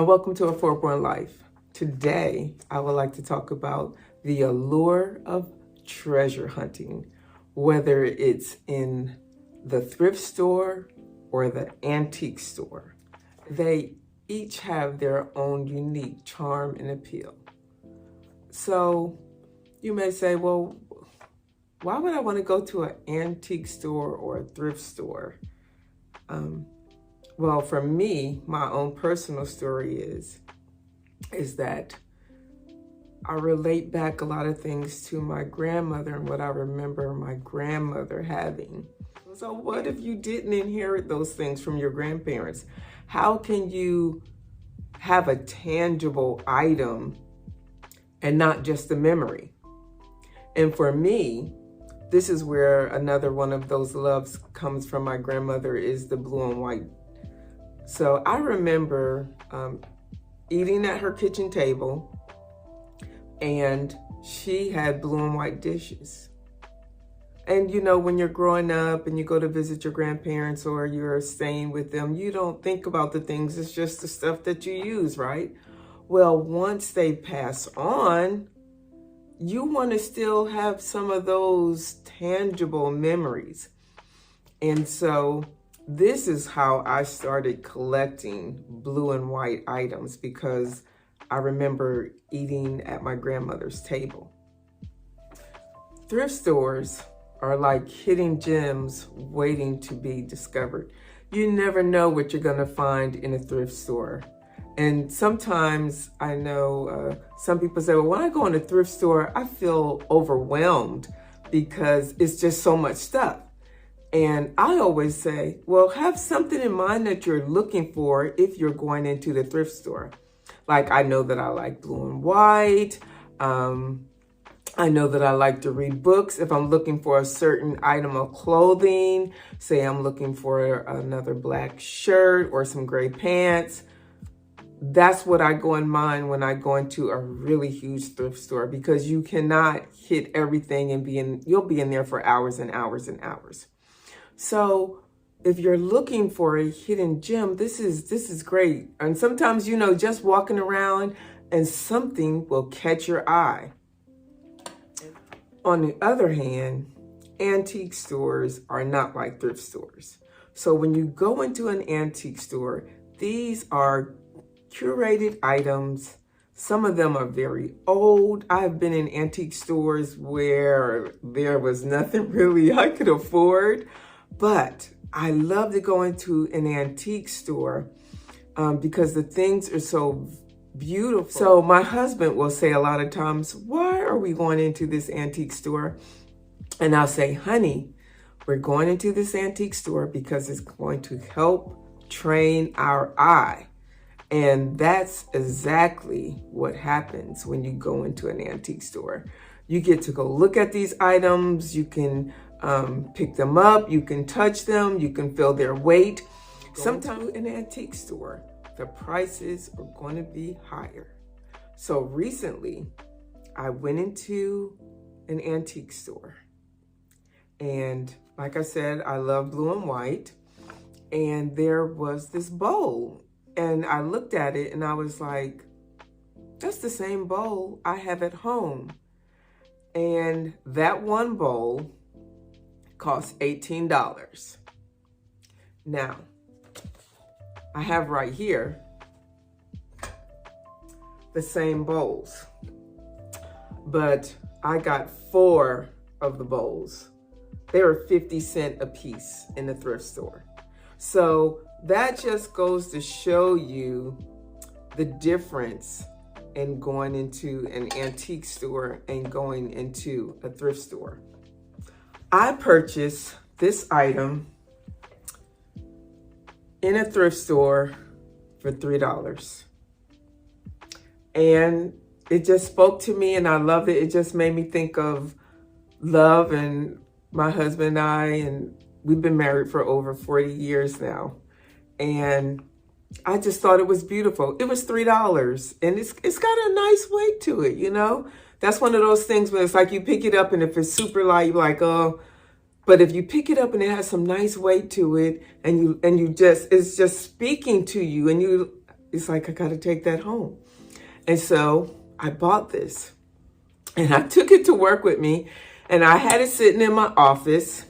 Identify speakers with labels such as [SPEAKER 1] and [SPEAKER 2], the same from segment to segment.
[SPEAKER 1] and welcome to A Foreborn Life. Today, I would like to talk about the allure of treasure hunting, whether it's in the thrift store or the antique store. They each have their own unique charm and appeal. So you may say, well, why would I want to go to an antique store or a thrift store? Well, for me, my own personal story is that I relate back a lot of things to my grandmother and what I remember my grandmother having. So what if you didn't inherit those things from your grandparents? How can you have a tangible item and not just a memory? And for me, this is where another one of those loves comes from my grandmother, is the blue and white. So I remember eating at her kitchen table, and she had blue and white dishes. And you know, when you're growing up and you go to visit your grandparents or you're staying with them, you don't think about the things, it's just the stuff that you use, right? Well, once they pass on, you want to still have some of those tangible memories. And so this is how I started collecting blue and white items, because I remember eating at my grandmother's table. Thrift stores are like hidden gems waiting to be discovered. You never know what you're going to find in a thrift store. And sometimes I know some people say, well, when I go in a thrift store, I feel overwhelmed because it's just so much stuff. And I always say, well, have something in mind that you're looking for if you're going into the thrift store. Like, I know that I like blue and white. I know that I like to read books. If I'm looking for a certain item of clothing, say I'm looking for another black shirt or some gray pants, that's what I go in mind when I go into a really huge thrift store, because you cannot hit everything and you'll be in there for hours and hours and hours. So if you're looking for a hidden gem, this is great. And sometimes, you know, just walking around and something will catch your eye. On the other hand, antique stores are not like thrift stores. So when you go into an antique store, these are curated items. Some of them are very old. I've been in antique stores where there was nothing really I could afford, but I love to go into an antique store because the things are so beautiful. So my husband will say a lot of times, why are we going into this antique store? And I'll say, honey, we're going into this antique store because it's going to help train our eye. And that's exactly what happens when you go into an antique store. You get to go look at these items. You can pick them up. You can touch them. You can feel their weight. Sometimes in an antique store, the prices are going to be higher. So recently, I went into an antique store. And like I said, I love blue and white. And there was this bowl. And I looked at it and I was like, that's the same bowl I have at home. And that one bowl cost $18. Now, I have right here the same bowls, but I got 4 of the bowls. They were 50 cents a piece in the thrift store. So that just goes to show you the difference in going into an antique store and going into a thrift store. I purchased this item in a thrift store for $3. And it just spoke to me and I loved it. It just made me think of love and my husband and I, and we've been married for over 40 years now. And I just thought it was beautiful. It was $3 and it's got a nice weight to it, you know? That's one of those things where it's like you pick it up and if it's super light, you're like, oh. But if you pick it up and it has some nice weight to it and you just, it's just speaking to you and you it's like, I got to take that home. And so I bought this and I took it to work with me, and I had it sitting in my office,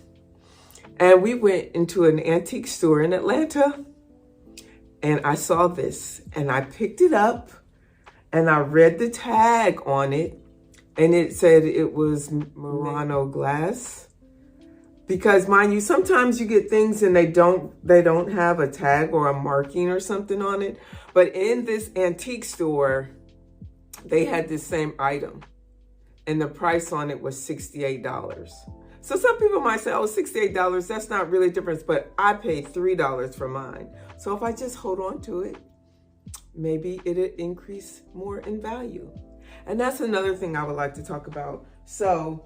[SPEAKER 1] and we went into an antique store in Atlanta, and I saw this and I picked it up and I read the tag on it, and it said it was Murano glass. Because mind you, sometimes you get things and they don't have a tag or a marking or something on it. But in this antique store, they had this same item, and the price on it was $68. So some people might say, oh, $68, that's not really a difference, but I paid $3 for mine. So if I just hold on to it, maybe it'll increase more in value. And that's another thing I would like to talk about. So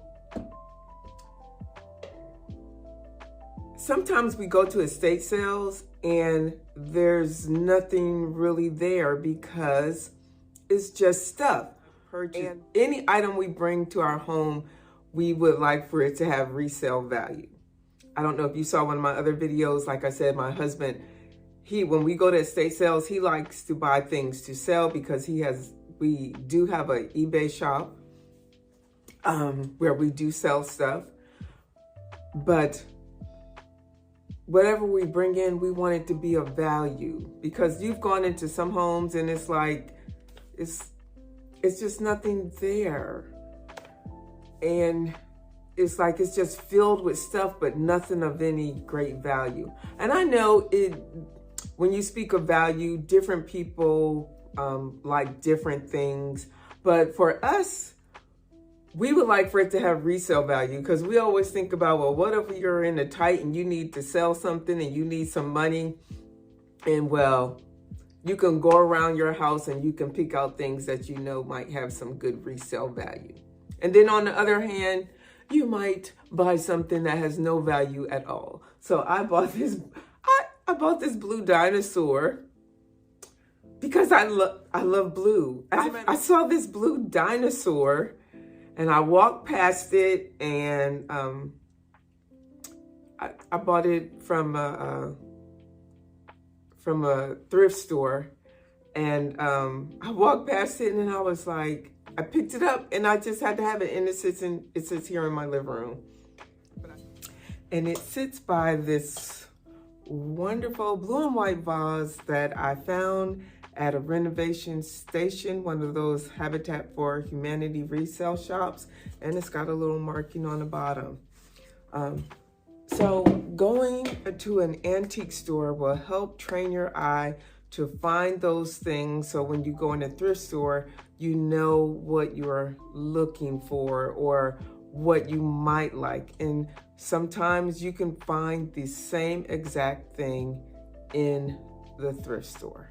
[SPEAKER 1] sometimes we go to estate sales and there's nothing really there because it's just stuff. And any item we bring to our home, we would like for it to have resale value. I don't know if you saw one of my other videos. Like I said, my husband, when we go to estate sales, he likes to buy things to sell because we do have an eBay shop where we do sell stuff. But whatever we bring in, we want it to be of value, because you've gone into some homes and it's like, it's just nothing there. And it's like, it's just filled with stuff, but nothing of any great value. And I know when you speak of value, different people like different things. But for us, we would like for it to have resale value, because we always think about, well, what if you're in a tight and you need to sell something and you need some money? And well, you can go around your house and you can pick out things that you know might have some good resale value. And then on the other hand, you might buy something that has no value at all. So I bought this, I bought this blue dinosaur because I love blue. I saw this blue dinosaur and I walked past it, and I bought it from a thrift store. And I walked past it and I was like, I picked it up and I just had to have it. And it sits here in my living room. And it sits by this wonderful blue and white vase that I found at a renovation station, one of those Habitat for Humanity resale shops. And it's got a little marking on the bottom. So going to an antique store will help train your eye to find those things. So when you go in a thrift store, you know what you're looking for or what you might like. And sometimes you can find the same exact thing in the thrift store.